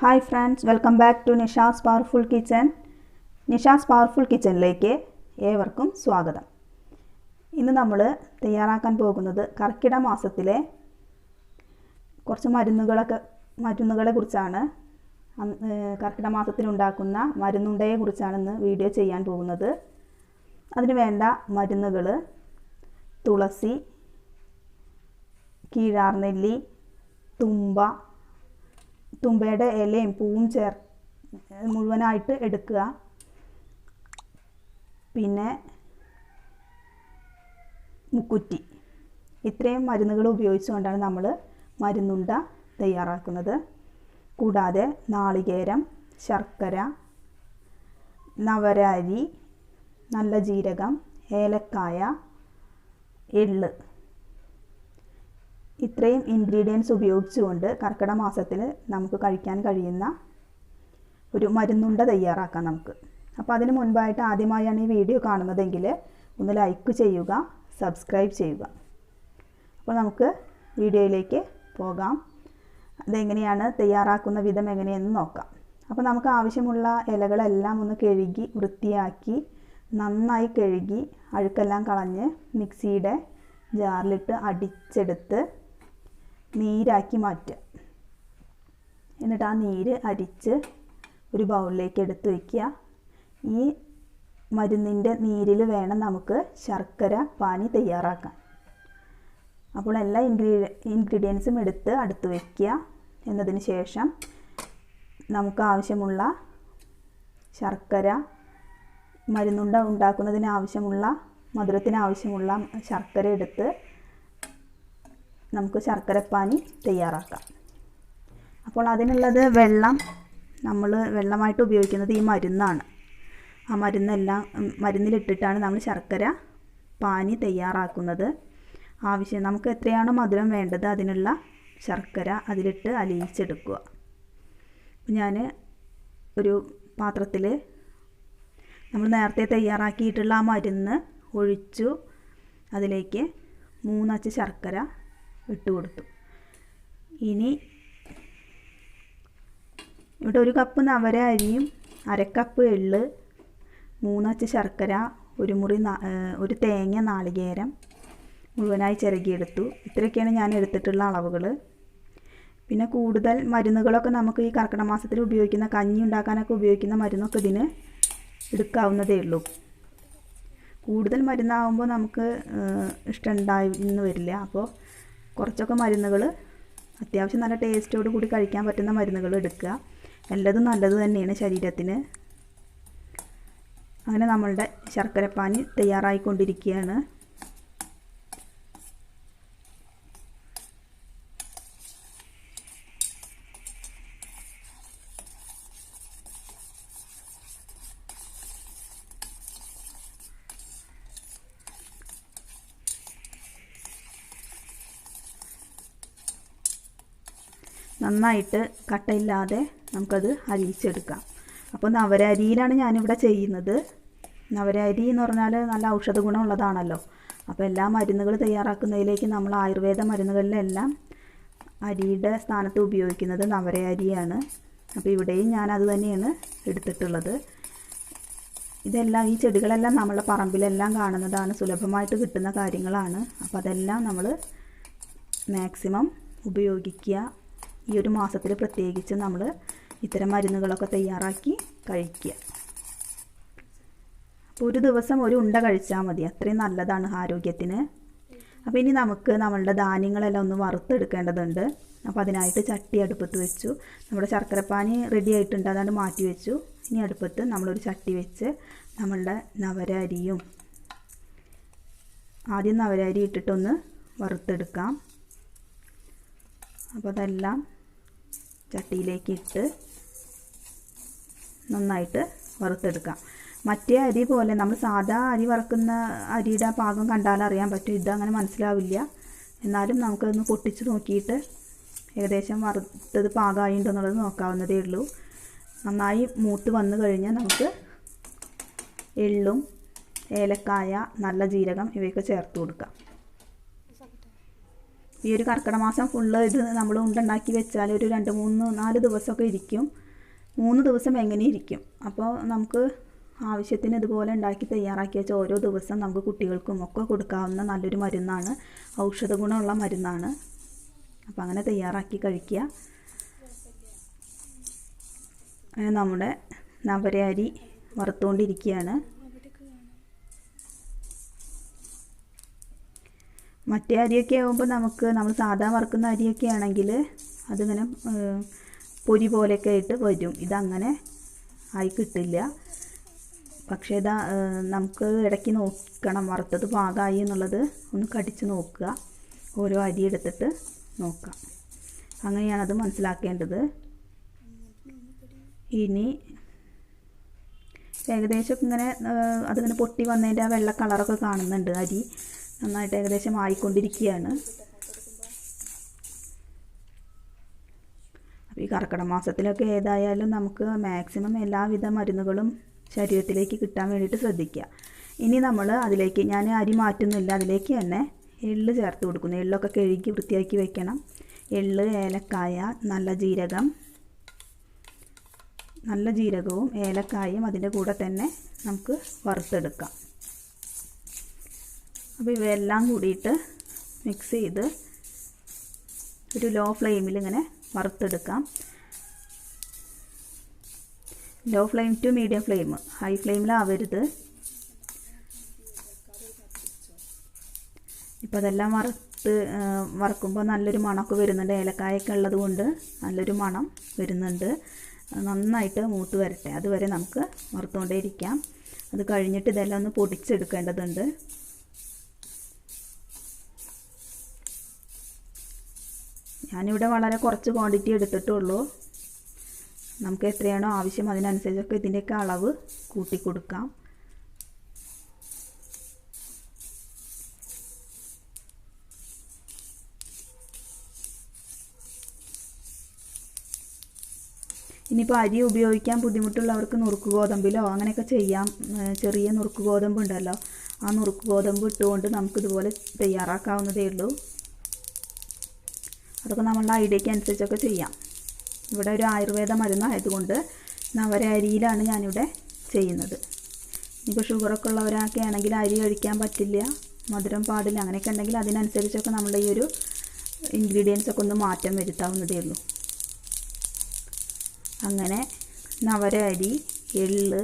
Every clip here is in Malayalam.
Hi friends, welcome back to Nisha's Powerful Kitchen. Nisha's Powerful Kitchenലേക്ക് ഏവർക്കും സ്വാഗതം. ഇന്ന് നമ്മൾ തയ്യാറാക്കാൻ പോകുന്നത് കർക്കിടക മാസത്തിലെ കുറച്ച് മരുന്നുകളെ കുറിച്ചാണ്. കർക്കിടക മാസത്തിൽ ഉണ്ടാക്കുന്ന മരുന്നുണ്ടയെ കുറിച്ചാണ് ഇന്ന് വീഡിയോ ചെയ്യാൻ പോകുന്നത്. അതിനു വേണ്ട മരുന്നുകൾ തുളസി, കീഴാർനെല്ലി, തുമ്പയുടെ ഇലയും പൂവും മുഴുവനായിട്ട് എടുക്കുക. പിന്നെ മുക്കുറ്റി. ഇത്രയും മരുന്നുകൾ ഉപയോഗിച്ചുകൊണ്ടാണ് നമ്മൾ മരുന്നുണ്ട തയ്യാറാക്കുന്നത്. കൂടാതെ നാളികേരം, ശർക്കര, നവരരി, നല്ല ജീരകം, ഏലക്കായ, എള്ള്, ഇത്രയും ഇൻഗ്രീഡിയൻസ് ഉപയോഗിച്ചുകൊണ്ട് കർക്കിടക മാസത്തിൽ നമുക്ക് കഴിക്കാൻ കഴിയുന്ന ഒരു മരുന്നുണ്ട തയ്യാറാക്കാം നമുക്ക്. അപ്പോൾ അതിന് മുൻപായിട്ട് ആദ്യമായാണ് ഈ വീഡിയോ കാണുന്നതെങ്കിൽ ഒന്ന് ലൈക്ക് ചെയ്യുക, സബ്സ്ക്രൈബ് ചെയ്യുക. അപ്പോൾ നമുക്ക് വീഡിയോയിലേക്ക് പോകാം. അതെങ്ങനെയാണ് തയ്യാറാക്കുന്ന വിധം എങ്ങനെയെന്ന് നോക്കാം. അപ്പോൾ നമുക്ക് ആവശ്യമുള്ള ഇലകളെല്ലാം ഒന്ന് കഴുകി വൃത്തിയാക്കി നന്നായി കഴുകി അഴുക്കെല്ലാം കളഞ്ഞ് മിക്സിയുടെ ജാറിലിട്ട് അടിച്ചെടുത്ത് നീരാക്കി മാറ്റുക. എന്നിട്ട് ആ നീര് അരിച്ച് ഒരു ബൗളിലേക്ക് എടുത്ത് വയ്ക്കുക. ഈ മരുന്നിൻ്റെ നീരിൽ വേണം നമുക്ക് ശർക്കര പാനി തയ്യാറാക്കാൻ. അപ്പോൾ എല്ലാ ഇൻഗ്രീഡിയൻസും എടുത്ത് അടുത്ത് വയ്ക്കുക. എന്നതിന് ശേഷം നമുക്ക് ആവശ്യമുള്ള ശർക്കര, മരുന്നുണ്ട ഉണ്ടാക്കുന്നതിന് ആവശ്യമുള്ള മധുരത്തിന് ആവശ്യമുള്ള ശർക്കര എടുത്ത് നമുക്ക് ശർക്കരപ്പാനി തയ്യാറാക്കാം. അപ്പോൾ അതിനുള്ളത് നമ്മൾ വെള്ളമായിട്ട് ഉപയോഗിക്കുന്നത് ഈ മരുന്നാണ്. ആ മരുന്നിലിട്ടിട്ടാണ് നമ്മൾ ശർക്കര പാനി തയ്യാറാക്കുന്നത്. നമുക്ക് എത്രയാണോ മധുരം വേണ്ടത് അതിനുള്ള ശർക്കര അതിലിട്ട് അലിയിച്ചെടുക്കുക. ഞാൻ ഒരു പാത്രത്തിൽ നമ്മൾ നേരത്തെ തയ്യാറാക്കിയിട്ടുള്ള ആ മരുന്ന് ഒഴിച്ചു. അതിലേക്ക് 3 അച്ച് ശർക്കര ഇട്ട് കൊടുത്തു. ഇനി ഇവിടെ 1 കപ്പ് നവര അരിയും 1/2 കപ്പ് എള്ള്, 3 അച്ച് ശർക്കര, ഒരു തേങ്ങ, നാളികേരം മുഴുവനായി ചിരകിയെടുത്തു. ഇത്രയൊക്കെയാണ് ഞാൻ എടുത്തിട്ടുള്ള അളവുകൾ. പിന്നെ കൂടുതൽ മരുന്നുകളൊക്കെ നമുക്ക് ഈ കർക്കിടക മാസത്തിൽ ഉപയോഗിക്കുന്ന കഞ്ഞി ഉണ്ടാക്കാനൊക്കെ ഉപയോഗിക്കുന്ന മരുന്നൊക്കെ ഇതിന് എടുക്കാവുന്നതേ ഉള്ളൂ. കൂടുതൽ മരുന്നാകുമ്പോൾ നമുക്ക് ഇഷ്ടമുണ്ടായിന്ന് വരില്ല. അപ്പോൾ കുറച്ചൊക്കെ മരുന്നുകൾ അത്യാവശ്യം നല്ല ടേസ്റ്റോട് കൂടി കഴിക്കാൻ പറ്റുന്ന മരുന്നുകൾ എടുക്കുക. എല്ലാതും നല്ലത് തന്നെയാണ് ശരീരത്തിന്. അങ്ങനെ നമ്മളുടെ ശർക്കരപ്പാനി തയ്യാറായിക്കൊണ്ടിരിക്കുകയാണ്. നന്നായിട്ട് കട്ടയില്ലാതെ നമുക്കത് അരിയിച്ചെടുക്കാം. അപ്പോൾ നവരരിയിലാണ് ഞാനിവിടെ ചെയ്യുന്നത്. നവരരി എന്ന് പറഞ്ഞാൽ നല്ല ഔഷധ ഗുണമുള്ളതാണല്ലോ. അപ്പോൾ എല്ലാ മരുന്നുകൾ തയ്യാറാക്കുന്നതിലേക്ക് നമ്മൾ ആയുർവേദ മരുന്നുകളിലെല്ലാം അരിയുടെ സ്ഥാനത്ത് ഉപയോഗിക്കുന്നത് നവരരിയാണ്. അപ്പോൾ ഇവിടെയും ഞാൻ അത് തന്നെയാണ് എടുത്തിട്ടുള്ളത്. ഇതെല്ലാം ഈ ചെടികളെല്ലാം നമ്മളെ പറമ്പിലെല്ലാം കാണുന്നതാണ്, സുലഭമായിട്ട് കിട്ടുന്ന കാര്യങ്ങളാണ്. അപ്പോൾ അതെല്ലാം നമ്മൾ മാക്സിമം ഉപയോഗിക്കുക. ഈ ഒരു മാസത്തിൽ പ്രത്യേകിച്ച് നമ്മൾ ഇത്തരം മരുന്നുകളൊക്കെ തയ്യാറാക്കി കഴിക്കുക. അപ്പോൾ ഒരു ദിവസം ഒരു ഉണ്ട കഴിച്ചാൽ മതി, അത്രയും നല്ലതാണ് ആരോഗ്യത്തിന്. അപ്പോൾ ഇനി നമുക്ക് നമ്മളുടെ ധാന്യങ്ങളെല്ലാം ഒന്ന് വറുത്തെടുക്കേണ്ടതുണ്ട്. അപ്പോൾ അതിനായിട്ട് ചട്ടി അടുപ്പത്ത് വെച്ചു. നമ്മുടെ ശർക്കരപ്പാനി റെഡി ആയിട്ടുണ്ട്, അതാണ് മാറ്റി വെച്ചു. ഇനി അടുപ്പത്ത് നമ്മളൊരു ചട്ടി വെച്ച് നമ്മളുടെ നവരരിയും ആദ്യം നവരരി ഇട്ടിട്ടൊന്ന് വറുത്തെടുക്കാം. അപ്പോൾ അതെല്ലാം ചട്ടിയിലേക്ക് ഇട്ട് നന്നായിട്ട് വറുത്തെടുക്കാം. മറ്റേ അരി പോലെ നമ്മൾ സാധാ അരി വറുക്കുന്ന അരിയുടെ പാകം കണ്ടാൽ അറിയാൻ പറ്റും, ഇതങ്ങനെ മനസ്സിലാവില്ല. എന്നാലും നമുക്കതൊന്ന് പൊട്ടിച്ച് നോക്കിയിട്ട് ഏകദേശം വറുത്തത് പാകമായിട്ടുണ്ടോ എന്നുള്ളത് നോക്കാവുന്നതേ ഉള്ളൂ. നന്നായി മൂത്ത് വന്നു കഴിഞ്ഞാൽ നമുക്ക് എള്ളും ഏലക്കായ, നല്ല ജീരകം ഇവയൊക്കെ ചേർത്ത് കൊടുക്കാം. ഈ ഒരു കർക്കിടക മാസം ഫുള്ള് ഇത് നമ്മൾ ഉണ്ടാക്കി വെച്ചാൽ ഒരു 2, 3, 4 ദിവസമൊക്കെ ഇരിക്കും. 3 ദിവസം എങ്ങനെ ഇരിക്കും. അപ്പോൾ നമുക്ക് ആവശ്യത്തിന് ഇതുപോലെ ഉണ്ടാക്കി തയ്യാറാക്കി വെച്ചാൽ ഓരോ ദിവസം നമുക്ക് കുട്ടികൾക്കും ഒക്കെ കൊടുക്കാവുന്ന നല്ലൊരു മരുന്നാണ്, ഔഷധ ഗുണമുള്ള മരുന്നാണ്. അപ്പോൾ അങ്ങനെ തയ്യാറാക്കി കഴിക്കുക. നമ്മുടെ നവരയരി വറുത്തുകൊണ്ടിരിക്കുകയാണ്. മറ്റേ അരിയൊക്കെ ആകുമ്പോൾ നമ്മൾ സാധാ വറുക്കുന്ന അരിയൊക്കെ ആണെങ്കിൽ അതിങ്ങനെ പൊരി പോലെയൊക്കെ ആയിട്ട് വരും. ഇതങ്ങനെ ആയി കിട്ടില്ല. പക്ഷേ ഇതാ നമുക്ക് ഇടയ്ക്ക് നോക്കണം വറുത്തത് പാകമായി എന്നുള്ളത് ഒന്ന് കടിച്ച് നോക്കുക. ഓരോ അരി എടുത്തിട്ട് നോക്കാം. അങ്ങനെയാണത് മനസ്സിലാക്കേണ്ടത്. ഇനി ഏകദേശം ഇങ്ങനെ അതിങ്ങനെ പൊട്ടി വന്നതിൻ്റെ ആ വെള്ള കളറൊക്കെ കാണുന്നുണ്ട്. അരി നന്നായിട്ട് ഏകദേശം ആയിക്കൊണ്ടിരിക്കുകയാണ്. അപ്പോൾ ഈ കർക്കിടക മാസത്തിലൊക്കെ ഏതായാലും നമുക്ക് മാക്സിമം എല്ലാവിധ മരുന്നുകളും ശരീരത്തിലേക്ക് കിട്ടാൻ വേണ്ടിയിട്ട് ശ്രദ്ധിക്കുക. ഇനി നമ്മൾ അതിലേക്ക് ഞാൻ അരി മാറ്റുന്നില്ല, അതിലേക്ക് തന്നെ എള്ള് ചേർത്ത് കൊടുക്കുന്നു. എള്ളൊക്കെ കഴുകി വൃത്തിയാക്കി വെക്കണം. എള്ള്, ഏലക്കായ, നല്ല ജീരകവും ഏലക്കായയും അതിൻ്റെ കൂടെ തന്നെ നമുക്ക് വറുത്തെടുക്കാം. അപ്പോൾ ഇവയെല്ലാം കൂടിയിട്ട് മിക്സ് ചെയ്ത് ഒരു ലോ ഫ്ലെയിമിൽ ഇങ്ങനെ വറുത്തെടുക്കാം. Low flame to medium flame, high ഫ്ലെയിമിലാവരുത്. ഇപ്പോൾ അതെല്ലാം വറുക്കുമ്പോൾ നല്ലൊരു മണമൊക്കെ വരുന്നുണ്ട്. ഏലക്കായൊക്കെ ഉള്ളത് കൊണ്ട് നല്ലൊരു മണം വരുന്നുണ്ട്. നന്നായിട്ട് മൂത്ത് വരട്ടെ, അതുവരെ നമുക്ക് വറുത്തുകൊണ്ടേ ഇരിക്കാം. അത് കഴിഞ്ഞിട്ട് ഇതെല്ലാം ഒന്ന് പൊടിച്ചെടുക്കേണ്ടതുണ്ട്. ഞാനിവിടെ വളരെ കുറച്ച് ക്വാണ്ടിറ്റി എടുത്തിട്ടുള്ളൂ. നമുക്ക് എത്രയാണോ ആവശ്യം അതിനനുസരിച്ചൊക്കെ ഇതിൻ്റെയൊക്കെ അളവ് കൂട്ടി കൊടുക്കാം. ഇനിയിപ്പോൾ അരി ഉപയോഗിക്കാൻ ബുദ്ധിമുട്ടുള്ളവർക്ക് നുറുക്ക് ഗോതമ്പിലോ അങ്ങനെയൊക്കെ ചെയ്യാം. ചെറിയ നുറുക്ക് ഗോതമ്പ് ഉണ്ടല്ലോ, ആ നുറുക്ക് ഗോതമ്പ് ഇട്ടുകൊണ്ട് നമുക്കിതുപോലെ തയ്യാറാക്കാവുന്നതേ ഉള്ളൂ. അതൊക്കെ നമ്മളുടെ ഐഡിയയ്ക്ക് അനുസരിച്ചൊക്കെ ചെയ്യാം. ഇവിടെ ഒരു ആയുർവേദ മരുന്നായതുകൊണ്ട് നവരരിയിലാണ് ഞാനിവിടെ ചെയ്യുന്നത്. ഇപ്പോൾ ഷുഗറൊക്കെ ഉള്ളവരൊക്കെ ആണെങ്കിൽ അരി കഴിക്കാൻ പറ്റില്ല, മധുരം പാടില്ല, അങ്ങനെയൊക്കെ ഉണ്ടെങ്കിൽ അതിനനുസരിച്ചൊക്കെ നമ്മുടെ ഈ ഒരു ഇൻഗ്രീഡിയൻസൊക്കെ ഒന്ന് മാറ്റം വരുത്താവുന്നതേ ഉള്ളൂ. അങ്ങനെ നവരരി, എള്ള്,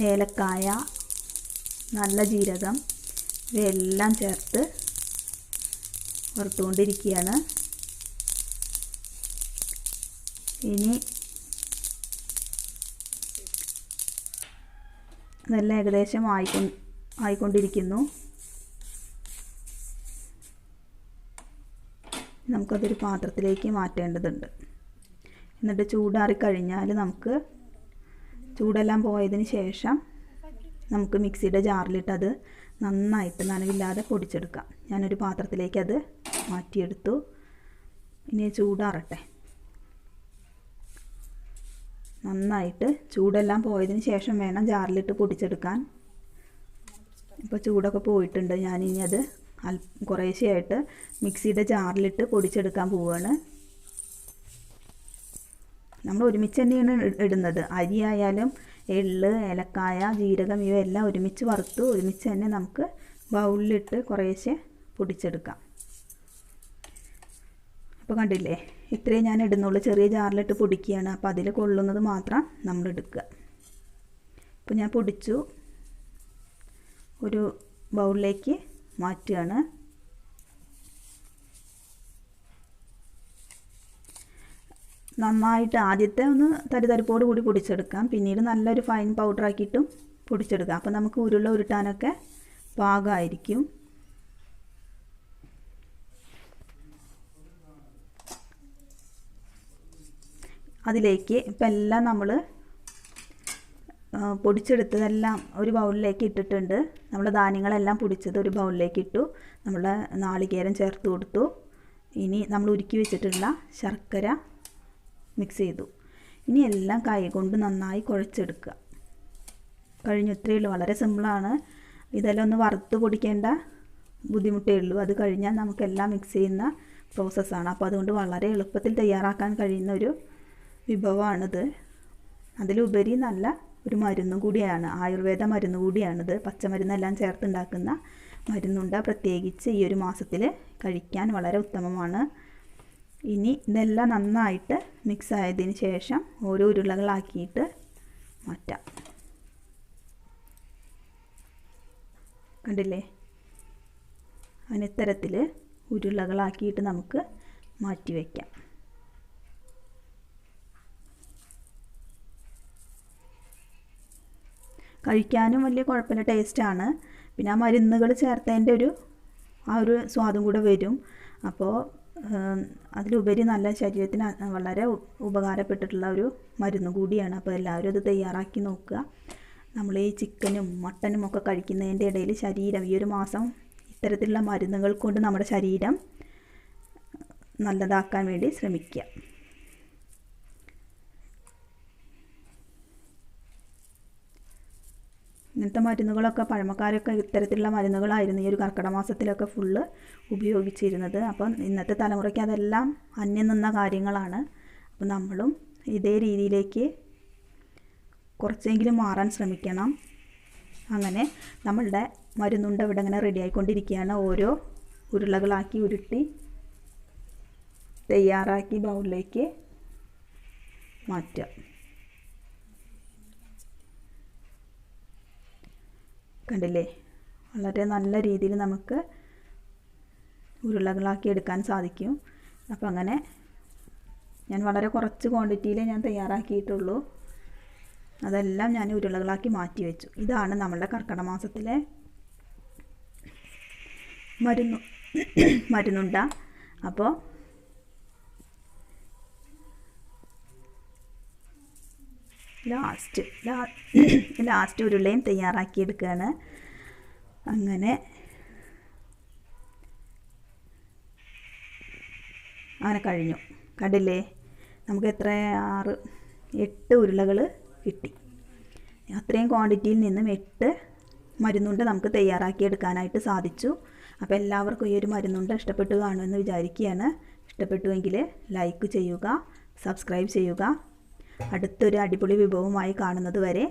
ഏലക്കായ, നല്ല ജീരകം ഇവയെല്ലാം ചേർത്ത് വറുത്തുകൊണ്ടിരിക്കുകയാണ്. ഇനി ഇതെല്ലാം ഏകദേശം ആയിക്കൊണ്ടിരിക്കുന്നു. നമുക്കതൊരു പാത്രത്തിലേക്ക് മാറ്റേണ്ടതുണ്ട്. എന്നിട്ട് ചൂടാറിക്കഴിഞ്ഞാൽ ചൂടെല്ലാം പോയതിന് ശേഷം നമുക്ക് മിക്സിയുടെ ജാറിലിട്ട് അത് നന്നായിട്ട് നനവില്ലാതെ പൊടിച്ചെടുക്കാം. ഞാനൊരു പാത്രത്തിലേക്ക് അത് മാറ്റിയെടുത്തു. ഇനി ചൂടാറട്ടെ. നന്നായിട്ട് ചൂടെല്ലാം പോയതിന് ശേഷം വേണം ജാറിലിട്ട് പൊടിച്ചെടുക്കാൻ. ഇപ്പോൾ ചൂടൊക്കെ പോയിട്ടുണ്ട്. ഞാനിനി അത് കുറേശ്ശെയായിട്ട് മിക്സിയുടെ ജാറിലിട്ട് പൊടിച്ചെടുക്കാൻ പോവുകയാണ്. നമ്മൾ ഒരുമിച്ച് തന്നെയാണ് ഇടുന്നത്. അരി ആയാലും എള്ള്, ഏലക്കായ, ജീരകം ഇവയെല്ലാം ഒരുമിച്ച് വറുത്തു ഒരുമിച്ച് തന്നെ നമുക്ക് ബൗളിലിട്ട് കുറേശ്ശെ പൊടിച്ചെടുക്കാം. അപ്പോൾ കണ്ടില്ലേ, ഇത്രയും ഞാൻ ഇടുന്നുള്ളൂ. ചെറിയ ജാറിലിട്ട് പൊടിക്കുകയാണ്. അപ്പോൾ അതിൽ കൊള്ളുന്നത് മാത്രം നമ്മൾ എടുക്കുക. അപ്പോൾ ഞാൻ പൊടിച്ചു ഒരു ബൗളിലേക്ക് മാറ്റുകയാണ്. നന്നായിട്ട് ആദ്യത്തെ ഒന്ന് തരിതരിപ്പോട് കൂടി പൊടിച്ചെടുക്കാം. പിന്നീട് നല്ലൊരു ഫൈൻ പൗഡറാക്കിയിട്ടും പൊടിച്ചെടുക്കാം. അപ്പോൾ നമുക്ക് ഉരുട്ടാനൊക്കെ പാകമായിരിക്കും. അതിലേക്ക് ഇപ്പം എല്ലാം നമ്മൾ പൊടിച്ചെടുത്തതെല്ലാം ഒരു ബൗളിലേക്ക് ഇട്ടിട്ടുണ്ട്. നമ്മൾ ധാന്യങ്ങളെല്ലാം പൊടിച്ചത് ഒരു ബൗളിലേക്ക് ഇട്ടു. നമ്മൾ നാളികേരം ചേർത്ത് കൊടുത്തു. ഇനി നമ്മൾ ഉരുക്കി വെച്ചിട്ടുള്ള ശർക്കര മിക്സ് ചെയ്തു. ഇനി എല്ലാം കൈ കൊണ്ട് നന്നായി കുഴച്ചെടുക്കുക. കഴിഞ്ഞു. ഇത്രയേ ഉള്ളൂ. വളരെ സിമ്പിളാണ്. ഇതെല്ലാം ഒന്ന് വറുത്ത് പൊടിക്കേണ്ട ബുദ്ധിമുട്ടേ ഉള്ളൂ. അത് കഴിഞ്ഞാൽ നമുക്കെല്ലാം മിക്സ് ചെയ്യുന്ന പ്രോസസ്സാണ്. അപ്പോൾ അതുകൊണ്ട് വളരെ എളുപ്പത്തിൽ തയ്യാറാക്കാൻ കഴിയുന്ന ഒരു വിഭവമാണിത്. അതിലുപരി നല്ല ഒരു മരുന്നും കൂടിയാണ്, ആയുർവേദ മരുന്ന് കൂടിയാണിത്. പച്ചമരുന്നെല്ലാം ചേർത്തുണ്ടാക്കുന്ന മരുന്നുണ്ട പ്രത്യേകിച്ച് ഈ ഒരു മാസത്തിൽ കഴിക്കാൻ വളരെ ഉത്തമമാണ്. ഇനി ഇതെല്ലാം നന്നായിട്ട് മിക്സ് ആയതിന് ശേഷം ഓരോ ഉരുളകളാക്കിയിട്ട് മാറ്റാം. കണ്ടില്ലേ? അങ്ങനെ ഇത്തരത്തിൽ ഉരുളകളാക്കിയിട്ട് നമുക്ക് മാറ്റി വയ്ക്കാം. കഴിക്കാനും വലിയ കുഴപ്പമില്ല, ടേസ്റ്റാണ്. പിന്നെ ആ മരുന്നുകൾ ചേർത്തതിൻ്റെ ആ ഒരു സ്വാദും കൂടെ വരും. അപ്പോൾ അതിലുപരി നല്ല ശരീരത്തിന് വളരെ ഉപകാരപ്പെട്ടിട്ടുള്ള ഒരു മരുന്ന് കൂടിയാണ്. അപ്പോൾ എല്ലാവരും അത് തയ്യാറാക്കി നോക്കുക. നമ്മൾ ഈ ചിക്കനും മട്ടനും ഒക്കെ കഴിക്കുന്നതിൻ്റെ ഇടയിൽ ശരീരം ഈ ഒരു മാസം ഇത്തരത്തിലുള്ള മരുന്നുകൾ കൊണ്ട് നമ്മുടെ ശരീരം നല്ലതാക്കാൻ വേണ്ടി ശ്രമിക്കുക. ഇങ്ങനത്തെ മരുന്നുകളൊക്കെ പഴമക്കാരൊക്കെ ഇത്തരത്തിലുള്ള മരുന്നുകളായിരുന്നു ഈ ഒരു കർക്കിടക മാസത്തിലൊക്കെ ഫുള്ള് ഉപയോഗിച്ചിരുന്നത്. അപ്പം ഇന്നത്തെ തലമുറയ്ക്ക് അതെല്ലാം അന്യം നിന്ന കാര്യങ്ങളാണ്. അപ്പം നമ്മളും ഇതേ രീതിയിലേക്ക് കുറച്ചെങ്കിലും മാറാൻ ശ്രമിക്കണം. അങ്ങനെ നമ്മളുടെ മരുന്നുണ്ട ഇവിടെ ഇങ്ങനെ റെഡി ആയിക്കൊണ്ടിരിക്കുകയാണ്. ഓരോ ഉരുളകളാക്കി ഉരുട്ടി തയ്യാറാക്കി ബൗളിലേക്ക് മാറ്റുക. കണ്ടില്ലേ? വളരെ നല്ല രീതിയിൽ നമുക്ക് ഉരുളകളാക്കി എടുക്കാൻ സാധിക്കും. അപ്പോൾ അങ്ങനെ ഞാൻ വളരെ കുറച്ച് ക്വാണ്ടിറ്റിയിലേ ഞാൻ തയ്യാറാക്കിയിട്ടുള്ളൂ. അതെല്ലാം ഞാൻ ഉരുളകളാക്കി മാറ്റി വെച്ചു. ഇതാണ് നമ്മളുടെ കർക്കിടക മാസത്തിലെ മരുന്നുണ്ട. അപ്പോൾ ലാസ്റ്റ് ഉരുളയും തയ്യാറാക്കിയെടുക്കുകയാണ്. അങ്ങനെ കഴിഞ്ഞു. കണ്ടില്ലേ? നമുക്ക് എത്ര 8 ഉരുളകൾ കിട്ടി. അത്രയും ക്വാണ്ടിറ്റിയിൽ നിന്നും 8 മരുന്നുണ്ട നമുക്ക് തയ്യാറാക്കിയെടുക്കാനായിട്ട് സാധിച്ചു. അപ്പോൾ എല്ലാവർക്കും ഈ ഒരു മരുന്നുണ്ട ഇഷ്ടപ്പെട്ടു കാണുമെന്ന് വിചാരിക്കുകയാണ്. ഇഷ്ടപ്പെട്ടുവെങ്കിൽ ലൈക്ക് ചെയ്യുക, സബ്സ്ക്രൈബ് ചെയ്യുക. അടുത്തൊരു അടിപൊളി വിഭവമായി കാണുന്നത് വരെ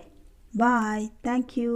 ബായ്. Thank you.